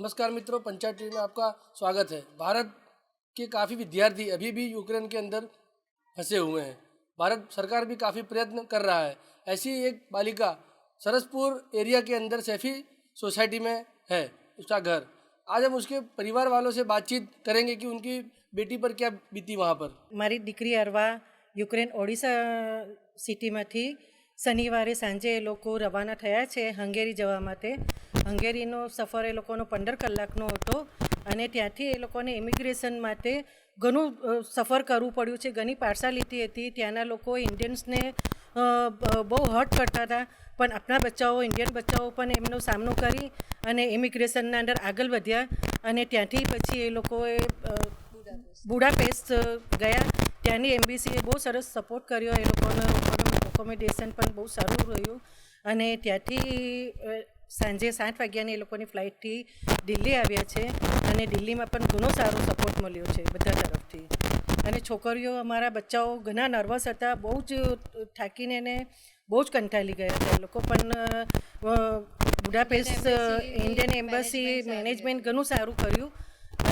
नमस्कार मित्रों, पंचायत टीवी में आपका स्वागत है। भारत के काफ़ी विद्यार्थी अभी भी यूक्रेन के अंदर फंसे हुए हैं। भारत सरकार भी काफ़ी प्रयत्न कर रहा है। ऐसी एक बालिका सरसपुर एरिया के अंदर सैफी सोसाइटी में है उसका घर। आज हम उसके परिवार वालों से बातचीत करेंगे कि उनकी बेटी पर क्या बीती वहाँ पर। મારી દીકરી અરવા યુક્રેન ઓડિશા સિટીમાંથી શનિવારે સાંજે એ લોકો રવાના થયા છે હંગેરી જવા માટે. હંગેરીનો સફર એ લોકોનો 15 કલાકનો હતો અને ત્યાંથી એ લોકોને ઇમિગ્રેશન માટે ઘણું સફર કરવું પડ્યું છે. ઘણી પાર્સાલિટી હતી. ત્યાંના લોકો ઇન્ડિયન્સને બહુ હર્ટ કરતા હતા, પણ આપણા બચ્ચાઓ ઇન્ડિયન બચ્ચાઓ પણ એમનો સામનો કરી અને ઇમિગ્રેશનના અંદર આગળ વધ્યા અને ત્યાંથી પછી એ લોકોએ બુડાપેસ્ટ ગયા. ત્યાંની એમ્બેસીએ બહુ સરસ સપોર્ટ કર્યો. એ લોકોનો એકોમોડેશન પણ બહુ સારું રહ્યું અને ત્યાંથી સાંજે 7 વાગ્યાની એ લોકોની ફ્લાઇટથી દિલ્હી આવ્યા છે અને દિલ્હીમાં પણ ઘણો સારો સપોર્ટ મળ્યો છે બધા તરફથી. અને છોકરીઓ અમારા બચ્ચાઓ ઘણા નર્વસ હતા, બહુ જ થાકીને ને બહુ જ કંટાળી ગયા હતા. એ લોકો પણ બુડાપેસ્ટ ઇન્ડિયન એમ્બસી મેનેજમેન્ટ ઘણું સારું કર્યું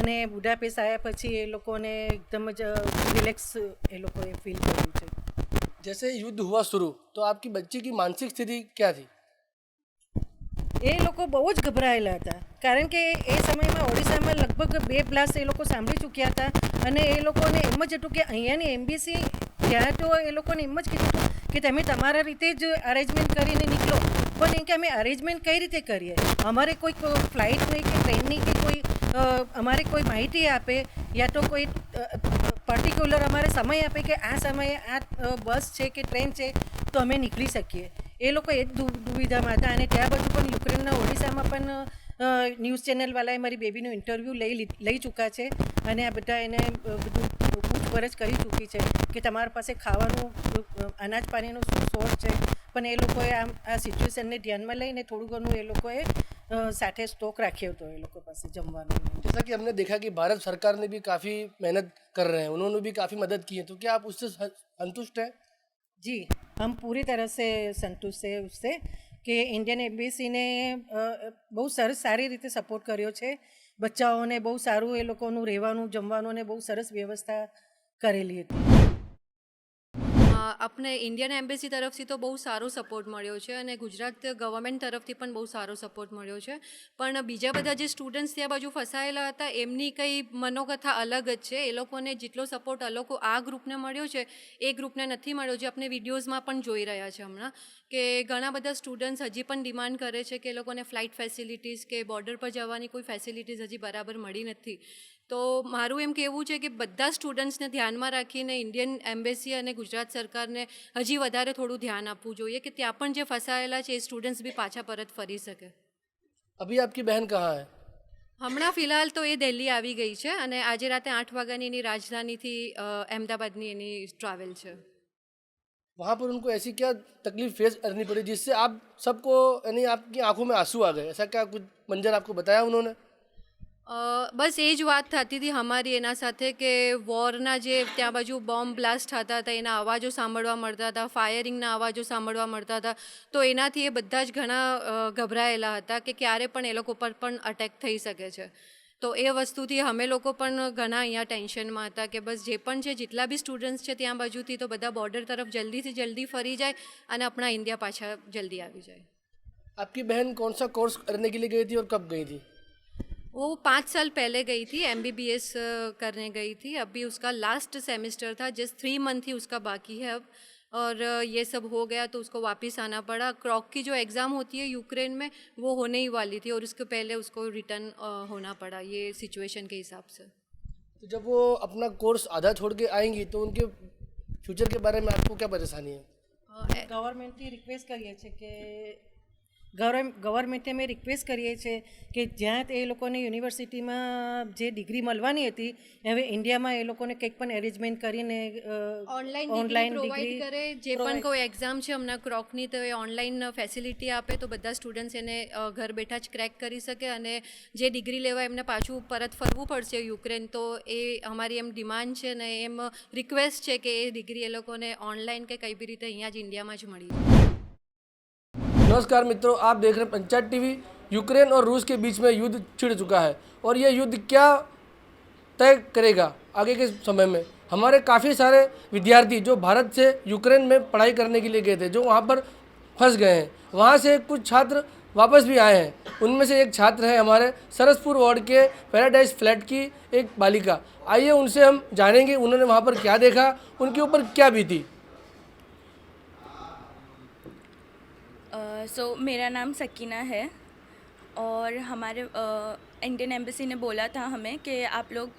અને બુડાપેસ્ટ આવ્યા પછી એ લોકોને એકદમ જ રિલેક્સ એ લોકોએ ફીલ કર્યું છે. जैसे युद्ध हुआ शुरू तो आपकी बच्ची की मानसिक स्थिति क्या थी? એ લોકો બહુ જ ગભરાયેલા હતા, કારણ કે એ સમયમાં ઓડિશામાં લગભગ 2 બ્લાસ્ટ એ લોકો સાંભળી ચૂક્યા હતા અને એ લોકોને એમ જ હતું કે અહીંયાની એમ્બેસી ત્યાં તો એ લોકોને એમ જ કીધું હતું કે તમે તમારા રીતે જ અરેન્જમેન્ટ કરીને નીકળો. પણ એમ કે અમે અરેન્જમેન્ટ કઈ રીતે કરીએ? અમારે કોઈ ફ્લાઇટ નહીં કે ટ્રેનની કે કોઈ અમારે કોઈ માહિતી આપે યા તો કોઈ પર્ટિક્યુલર અમારે સમય આપે કે આ સમયે આ બસ છે કે ટ્રેન છે તો અમે નીકળી શકીએ. એ લોકો એ જ દુવિધામાં હતા. અને ત્યાં બાજુ પણ યુક્રેનના ઓડિશામાં પણ ન્યૂઝ ચેનલવાળાએ મારી બેબીનું ઇન્ટરવ્યૂ લઈ ચૂક્યા છે અને આ બધા એને બધું પૂછપરછ કરી ચૂકી છે કે તમારા પાસે ખાવાનું અનાજ પાણીનો શું સોર્સ છે. પણ એ લોકોએ આ સિચ્યુએશનને ધ્યાનમાં લઈને થોડું ઘણું એ લોકોએ સાથે સ્ટોક રાખ્યો હતો એ લોકો પાસે જમવાનું. जैसा कि हमने देखा कि भारत सरकार ने भी काफ़ी मेहनत कर रहे हैं, उन्होंने भी काफ़ी मदद की है, तो क्या आप उससे संतुष्ट हैं? जी, हम पूरी तरह से संतुष्ट है उससे कि इंडियन एम्बेसी ने બહુ સરસ સારી રીતે સપોર્ટ કર્યો છે. બચ્ચાઓને બહુ સારું એ લોકોનું રહેવાનું જમવાનું ને બહુ સરસ વ્યવસ્થા કરેલી હતી. આપણે ઇન્ડિયન એમ્બેસી તરફથી તો બહુ સારો સપોર્ટ મળ્યો છે અને ગુજરાત ગવર્મેન્ટ તરફથી પણ બહુ સારો સપોર્ટ મળ્યો છે. પણ બીજા બધા જે સ્ટુડન્ટ્સ ત્યાં બાજુ ફસાયેલા હતા એમની કંઈ મનોકથા અલગ જ છે. એ લોકોને જેટલો સપોર્ટ આ ગ્રુપને મળ્યો છે એ ગ્રુપને નથી મળ્યો, જે આપણે વિડીયોઝમાં પણ જોઈ રહ્યા છે હમણાં કે ઘણા બધા સ્ટુડન્ટ્સ હજી પણ ડિમાન્ડ કરે છે કે એ લોકોને ફ્લાઇટ ફેસિલિટીઝ કે બોર્ડર પર જવાની કોઈ ફેસિલિટીઝ હજી બરાબર મળી નથી. તો મારું એમ કહેવું છે કે બધા સ્ટુડન્ટ્સને ધ્યાનમાં રાખીને ઇન્ડિયન એમ્બેસી અને ગુજરાત સરકારને હજી વધારે થોડું ધ્યાન આપવું જોઈએ કે ત્યાં પણ જે ફસાયેલા છે એ સ્ટુડન્ટ્સ બી પાછા પરત ફરી શકે. अभी आपकी बहन कहाँ है? હમણાં ફિલહાલ તો એ દિલ્હી આવી ગઈ છે અને આજે રાતે 8 વાગ્યાની એની રાજધાનીથી અહેમદાબાદની એની ટ્રાવેલ છે. वहाँ पर उनको ऐसी क्या तकलीफ फेस करनी पड़ी जिससे आप सबको यानी आपकी आंखों में आंसू आ गए? ऐसा क्या कुछ मंजर आपको बताया उन्होंने? બસ એ જ વાત થતી હતી અમારી એના સાથે કે વોરના જે ત્યાં બાજુ બોમ્બ બ્લાસ્ટ થતા હતા એના અવાજો સાંભળવા મળતા હતા, ફાયરિંગના અવાજો સાંભળવા મળતા હતા. તો એનાથી એ બધા જ ઘણા ગભરાયેલા હતા કે ક્યારે પણ એ લોકો પર પણ અટેક થઈ શકે છે. તો એ વસ્તુથી અમે લોકો પણ ઘણા અહીંયા ટેન્શનમાં હતા કે બસ જે પણ છે જેટલા બી સ્ટુડન્ટ્સ છે ત્યાં બાજુથી તો બધા બોર્ડર તરફ જલ્દીથી જલ્દી ફરી જાય અને આપણા ઇન્ડિયા પાછા જલ્દી આવી જાય. आपकी बहन कौन सा कोर्स करने के लिए गई थी और कब गई थी? वो 5 साल पहले गई थी, MBBS करने गई थी. अभी उसका लास्ट सेमेस्टर था, जस्ट 3 मंथ ही उसका बाकी है अब. और ये सब हो गया तो उसको वापस आना पड़ा. क्रॉक की जो एग्ज़ाम होती है यूक्रेन में वो होने ही वाली थी और उसके पहले उसको रिटर्न होना पड़ा ये सिचुएशन के हिसाब से. तो जब वो अपना कोर्स आधा छोड़ के आएंगी तो उनके फ्यूचर के बारे में आपको क्या परेशानी है? ગવર્મેન્ટથી રિક્વેસ્ટ કરીએ છીએ કે ગવર્મેન્ટે અમે રિક્વેસ્ટ કરીએ છીએ કે જ્યાં એ લોકોને યુનિવર્સિટીમાં જે ડિગ્રી મળવાની હતી હવે ઇન્ડિયામાં એ લોકોને કંઈક પણ એરેન્જમેન્ટ કરીને ઓનલાઈન પ્રોવાઈડ કરે. જે પણ કોઈ એક્ઝામ છે હમણાં ક્રોકની તો એ ઓનલાઈન ફેસિલિટી આપે તો બધા સ્ટુડન્ટ્સ એને ઘર બેઠા જ ક્રેક કરી શકે અને જે ડિગ્રી લેવા એમને પાછું પરત ફરવું પડશે યુક્રેન તો એ અમારી એમ ડિમાન્ડ છે ને એમ રિક્વેસ્ટ છે કે એ ડિગ્રી એ લોકોને ઓનલાઈન કે કઈ બી રીતે અહીંયા જ ઇન્ડિયામાં જ મળી જાય. नमस्कार मित्रों, आप देख रहे हैं पंचायत टीवी। यूक्रेन और रूस के बीच में युद्ध छिड़ चुका है और यह युद्ध क्या तय करेगा आगे के समय में। हमारे काफ़ी सारे विद्यार्थी जो भारत से यूक्रेन में पढ़ाई करने के लिए गए थे, जो वहाँ पर फंस गए हैं, वहाँ से कुछ छात्र वापस भी आए हैं। उनमें से एक छात्र है हमारे सरसपुर वार्ड के पैराडाइज फ्लैट की एक बालिका। आइए उनसे हम जानेंगे उन्होंने वहाँ पर क्या देखा, उनके ऊपर क्या बीती। मेरा नाम सकीना है और हमारे इंडियन एम्बेसी ने बोला था हमें कि आप लोग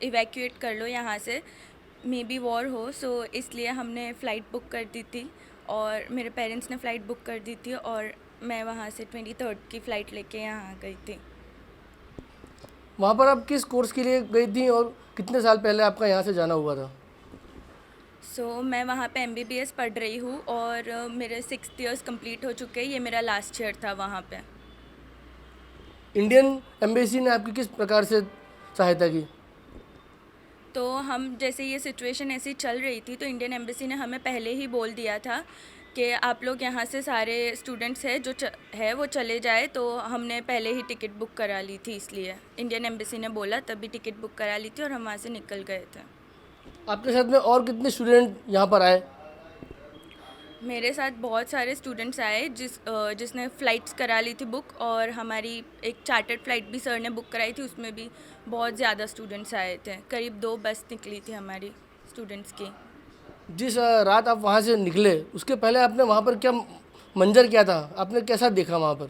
इवैक्यूएट कर लो यहाँ से, मे बी वॉर हो, सो इसलिए हमने फ़्लाइट बुक कर दी थी और मेरे पेरेंट्स ने फ़्लाइट बुक कर दी थी और मैं वहाँ से 23 की फ़्लाइट लेके यहाँ आ गई थी। वहाँ पर आप किस कोर्स के लिए गई थी और कितने साल पहले आपका यहाँ से जाना हुआ था? मैं वहाँ पे MBBS पढ़ रही हूँ और मेरे 6 इयर्स कंप्लीट हो चुके हैं। ये मेरा लास्ट ईयर था वहाँ पे। इंडियन एम्बेसी ने आपकी किस प्रकार से सहायता की? तो हम जैसे ये सिचुएशन ऐसी चल रही थी तो इंडियन एम्बेसी ने हमें पहले ही बोल दिया था कि आप लोग यहाँ से सारे स्टूडेंट्स हैं जो है वो चले जाए, तो हमने पहले ही टिकट बुक करा ली थी, इसलिए इंडियन एम्बेसी ने बोला तभी टिकट बुक करा ली थी और हम वहाँ से निकल गए थे। आपके साथ में और कितने स्टूडेंट यहाँ पर आए? मेरे साथ बहुत सारे स्टूडेंट्स आए जिसने फ़्लाइट्स करा ली थी बुक, और हमारी एक चार्टर्ड फ़्लाइट भी सर ने बुक कराई थी, उसमें भी बहुत ज़्यादा स्टूडेंट्स आए थे। करीब 2 बस निकली थी हमारी स्टूडेंट्स की। जिस रात आप वहाँ से निकले उसके पहले आपने वहाँ पर क्या मंजर क्या था, आपने कैसा देखा वहाँ पर?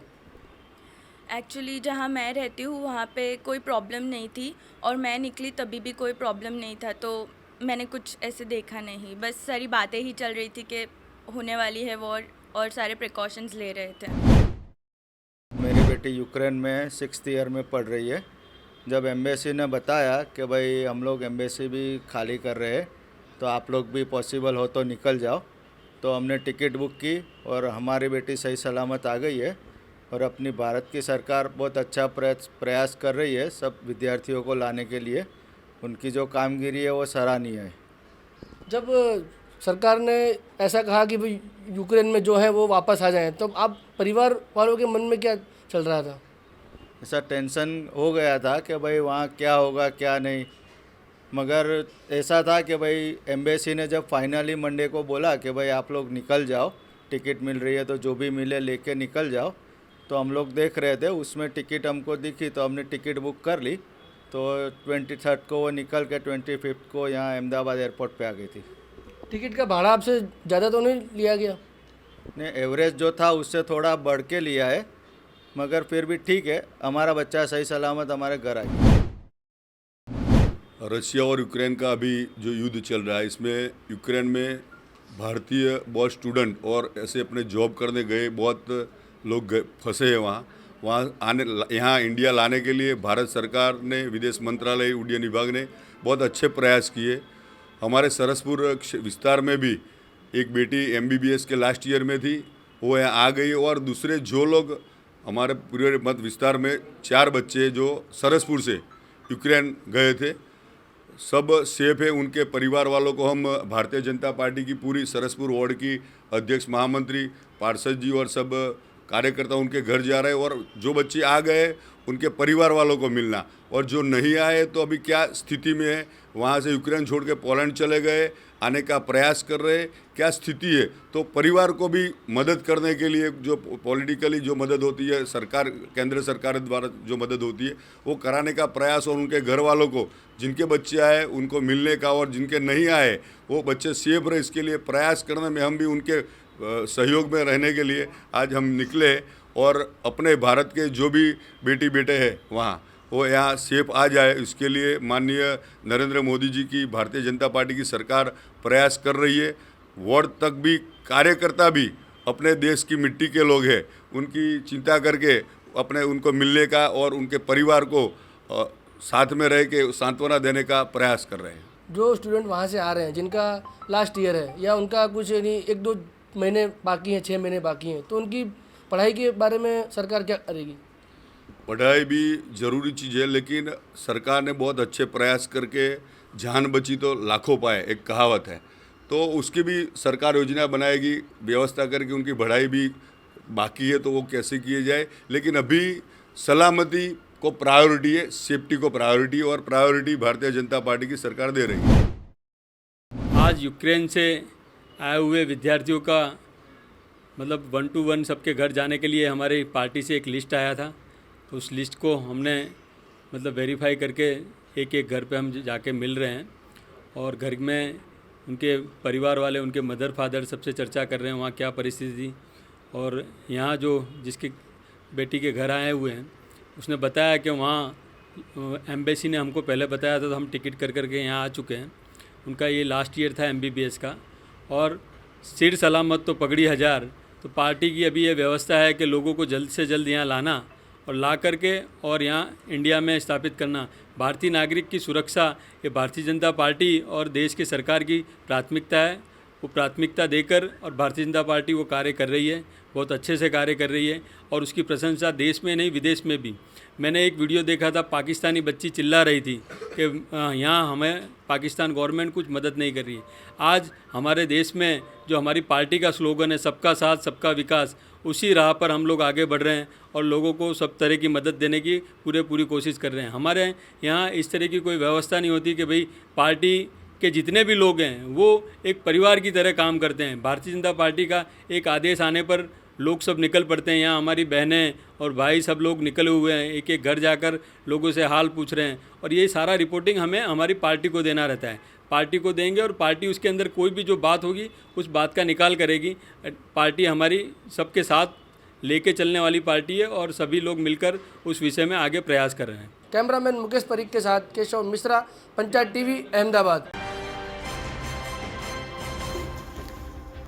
एक्चुअली जहाँ मैं रहती हूँ वहाँ पे कोई प्रॉब्लम नहीं थी और मैं निकली तभी भी कोई प्रॉब्लम नहीं था, तो मैंने कुछ ऐसे देखा नहीं। बस सारी बातें ही चल रही थी कि होने वाली है वॉर और सारे प्रिकॉशंस ले रहे थे। मेरी बेटी यूक्रेन में 6th ईयर में पढ़ रही है। जब एम्बेसी ने बताया कि भाई हम लोग एम्बेसी भी खाली कर रहे हैं तो आप लोग भी पॉसिबल हो तो निकल जाओ, तो हमने टिकट बुक की और हमारी बेटी सही सलामत आ गई है। और अपनी भारत की सरकार बहुत अच्छा प्रयास कर रही है सब विद्यार्थियों को लाने के लिए। उनकी जो कामगिरी है वो सराहनीय है। जब सरकार ने ऐसा कहा कि भाई यूक्रेन में जो है वो वापस आ जाएं, तो आप परिवार वालों के मन में क्या चल रहा था? ऐसा टेंशन हो गया था कि भाई वहाँ क्या होगा क्या नहीं, मगर ऐसा था कि भाई एम्बेसी ने जब फाइनली मंडे को बोला कि भाई आप लोग निकल जाओ, टिकट मिल रही है तो जो भी मिले लेके निकल जाओ, तो हम लोग देख रहे थे, उसमें टिकट हमको दिखी तो हमने टिकट बुक कर ली। तो 23 को वो निकल के 25 को यहाँ अहमदाबाद एयरपोर्ट पे आ गई थी। टिकट का भाड़ा आपसे ज़्यादा तो नहीं लिया गया? ने एवरेज जो था उससे थोड़ा बढ़ के लिया है, मगर फिर भी ठीक है, हमारा बच्चा सही सलामत हमारे घर आ गया। रशिया और यूक्रेन का अभी जो युद्ध चल रहा है, इसमें यूक्रेन में भारतीय बहुत स्टूडेंट और ऐसे अपने जॉब करने गए बहुत लोग फंसे हैं वहाँ यहाँ इंडिया लाने के लिए भारत सरकार ने, विदेश मंत्रालय, उड्डयन विभाग ने बहुत अच्छे प्रयास किए। हमारे सरसपुर विस्तार में भी एक बेटी MBBS के लास्ट ईयर में थी, वो यहाँ आ गई। और दूसरे जो लोग हमारे पूरे मत विस्तार में 4 बच्चे जो सरसपुर से यूक्रेन गए थे, सब सेफ है। उनके परिवार वालों को हम भारतीय जनता पार्टी की पूरी सरसपुर वार्ड की अध्यक्ष, महामंत्री, पार्षद जी और सब कार्यकर्ता उनके घर जा रहे हैं। और जो बच्चे आ गए उनके परिवार वालों को मिलना, और जो नहीं आए तो अभी क्या स्थिति में है, वहाँ से यूक्रेन छोड़ के पोलैंड चले गए, आने का प्रयास कर रहे, क्या स्थिति है, तो परिवार को भी मदद करने के लिए जो पॉलिटिकली जो मदद होती है सरकार, केंद्र सरकार द्वारा जो मदद होती है वो कराने का प्रयास, और उनके घर वालों को जिनके बच्चे आए उनको मिलने का, और जिनके नहीं आए वो बच्चे सेफ रहे, इसके लिए प्रयास करने में हम भी उनके सहयोग में रहने के लिए आज हम निकले। और अपने भारत के जो भी बेटी बेटे हैं वहाँ वो यहाँ सेफ आ जाए, इसके लिए माननीय नरेंद्र मोदी जी की भारतीय जनता पार्टी की सरकार प्रयास कर रही है। वार्ड तक भी कार्यकर्ता भी अपने देश की मिट्टी के लोग हैं, उनकी चिंता करके अपने उनको मिलने का और उनके परिवार को साथ में रह के सांत्वना देने का प्रयास कर रहे हैं। जो स्टूडेंट वहाँ से आ रहे हैं जिनका लास्ट ईयर है या उनका कुछ नहीं 1-2 महीने बाकी हैं, 6 महीने बाकी हैं, तो उनकी पढ़ाई के बारे में सरकार क्या करेगी? पढ़ाई भी ज़रूरी चीज़ है, लेकिन सरकार ने बहुत अच्छे प्रयास करके जान बची तो लाखों पाए, एक कहावत है, तो उसकी भी सरकार योजना बनाएगी, व्यवस्था करके उनकी पढ़ाई भी बाकी है तो वो कैसे किए जाए, लेकिन अभी सलामती को प्रायोरिटी है, सेफ्टी को प्रायोरिटी है, और प्रायोरिटी भारतीय जनता पार्टी की सरकार दे रही है। आज यूक्रेन से आए हुए विद्यार्थियों का मतलब 1 to 1 सबके घर जाने के लिए हमारी पार्टी से एक लिस्ट आया था। तो उस लिस्ट को हमने मतलब वेरीफाई करके एक एक घर पे हम जाके मिल रहे हैं, और घर में उनके परिवार वाले, उनके मदर फादर सबसे चर्चा कर रहे हैं वहाँ क्या परिस्थिति थी। और यहाँ जो जिसकी बेटी के घर आए हुए हैं उसने बताया कि वहाँ एम्बेसी ने हमको पहले बताया था, तो हम टिकट कर करके यहाँ आ चुके हैं। उनका ये लास्ट ईयर था MBBS का, और सिर सलामत तो पगड़ी हजार। तो पार्टी की अभी ये व्यवस्था है कि लोगों को जल्द से जल्द यहाँ लाना और ला करके और यहाँ इंडिया में स्थापित करना। भारतीय नागरिक की सुरक्षा ये भारतीय जनता पार्टी और देश की सरकार की प्राथमिकता है। वो प्राथमिकता देकर और भारतीय जनता पार्टी वो कार्य कर रही है, बहुत अच्छे से कार्य कर रही है, और उसकी प्रशंसा देश में नहीं विदेश में भी। मैंने एक वीडियो देखा था, पाकिस्तानी बच्ची चिल्ला रही थी कि यहाँ हमें पाकिस्तान गवर्नमेंट कुछ मदद नहीं कर रही है। आज हमारे देश में जो हमारी पार्टी का स्लोगन है सबका साथ सबका विकास, उसी राह पर हम लोग आगे बढ़ रहे हैं और लोगों को सब तरह की मदद देने की पूरी कोशिश कर रहे हैं। हमारे यहाँ इस तरह की कोई व्यवस्था नहीं होती कि भाई पार्टी के जितने भी लोग हैं वो एक परिवार की तरह काम करते हैं। भारतीय जनता पार्टी का एक आदेश आने पर लोग सब निकल पड़ते हैं। यहाँ हमारी बहनें और भाई सब लोग निकले हुए हैं, एक एक घर जाकर लोगों से हाल पूछ रहे हैं, और ये सारा रिपोर्टिंग हमें हमारी पार्टी को देना रहता है। पार्टी को देंगे और पार्टी उसके अंदर कोई भी जो बात होगी उस बात का निकाल करेगी। पार्टी हमारी सबके साथ लेके चलने वाली पार्टी है, और सभी लोग मिलकर उस विषय में आगे प्रयास कर रहे हैं। कैमरामैन मुकेश परीख के साथ केशव मिश्रा, पंचायत टीवी, अहमदाबाद।